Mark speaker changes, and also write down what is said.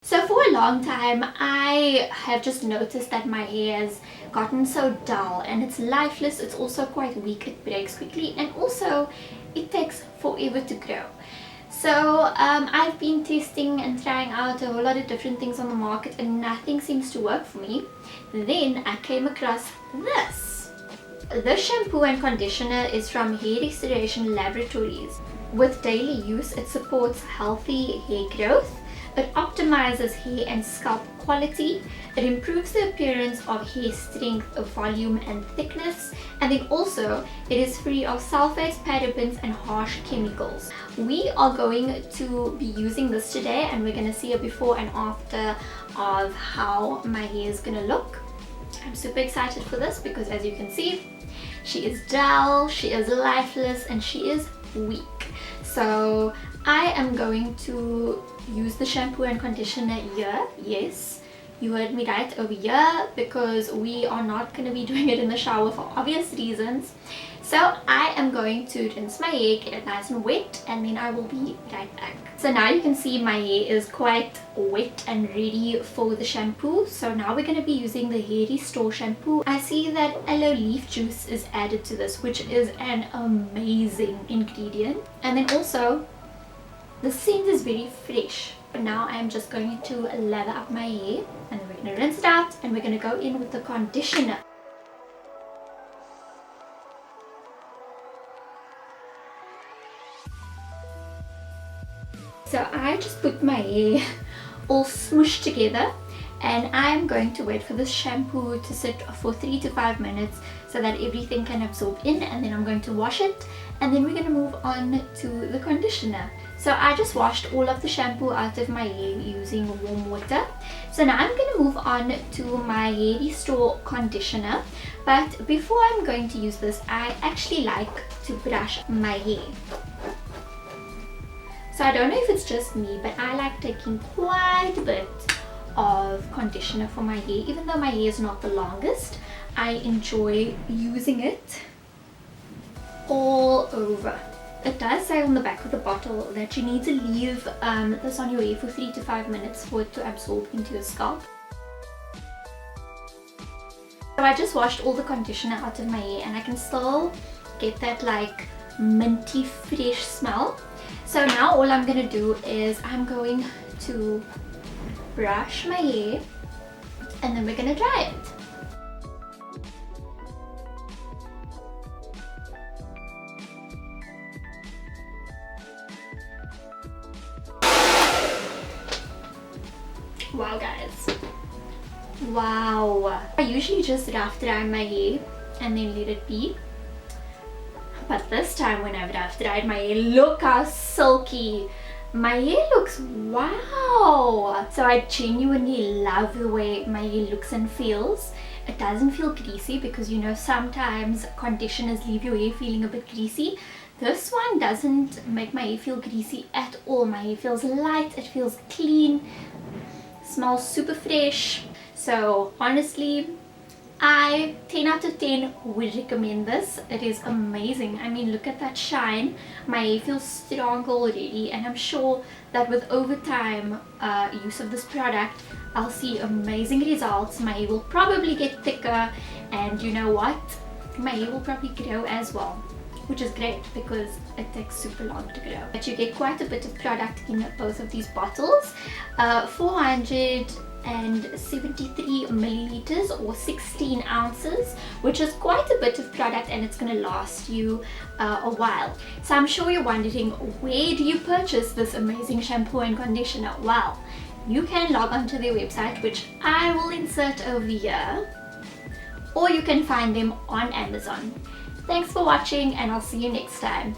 Speaker 1: So for a long time I have just noticed that my hair has gotten so dull and it's lifeless. It's also quite weak, it breaks quickly, and also it takes forever to grow. So I've been testing and trying out a whole lot of different things on the market and nothing seems to work for me. Then I came across this. This shampoo and conditioner is from Hair Restoration Laboratories. With daily use, it supports healthy hair growth. It optimizes hair and scalp quality. It improves the appearance of hair strength, volume and thickness. And then also it is free of sulfates, parabens and harsh chemicals. We are going to be using this today and we're going to see a before and after of how my hair is going to look. I'm super excited for this because as you can see, she is dull, she is lifeless and she is weak. So I am going to use the shampoo and conditioner here. Yes, you heard me right, over here, because we are not going to be doing it in the shower for obvious reasons. So I am going to rinse my hair, get it nice and wet, and then I will be right back. So now you can see my hair is quite wet and ready for the shampoo. So now we're going to be using the Hair Restore shampoo. I see that aloe leaf juice is added to this, which is an amazing ingredient. And then also the scent is very fresh. But now I'm just going to lather up my hair and then we're going to rinse it out and we're going to go in with the conditioner. So I just put my hair all smooshed together and I'm going to wait for this shampoo to sit for 3 to 5 minutes so that everything can absorb in, and then I'm going to wash it and then we're going to move on to the conditioner. So I just washed all of the shampoo out of my hair using warm water. So now I'm going to move on to my Hair Restore conditioner. But before I'm going to use this, I actually like to brush my hair. So I don't know if it's just me, but I like taking quite a bit of conditioner for my hair. Even though my hair is not the longest, I enjoy using it all over. It does say on the back of the bottle that you need to leave this on your hair for 3 to 5 minutes for it to absorb into your scalp. So I just washed all the conditioner out of my hair and I can still get that like minty fresh smell. So now all I'm going to do is I'm going to brush my hair and then we're going to dry it. Wow guys, wow. I usually just rough dry my hair and then let it be. But this time when I've rough dried my hair, look how silky my hair looks. Wow! So I genuinely love the way my hair looks and feels. It doesn't feel greasy because you know sometimes conditioners leave your hair feeling a bit greasy. This one doesn't make my hair feel greasy at all. My hair feels light, it feels clean, smells super fresh. So honestly, I 10 out of 10 would recommend this. It is amazing. I mean, look at that shine. My hair feels strong already and I'm sure that with over time use of this product I'll see amazing results. My hair will probably get thicker and you know what, my hair will probably grow as well, which is great because it takes super long to grow. But you get quite a bit of product in both of these bottles. 473 milliliters or 16 ounces, which is quite a bit of product and it's going to last you a while. So I'm sure you're wondering, where do you purchase this amazing shampoo and conditioner? Well, you can log on to their website, which I will insert over here, or you can find them on Amazon. Thanks for watching and I'll see you next time.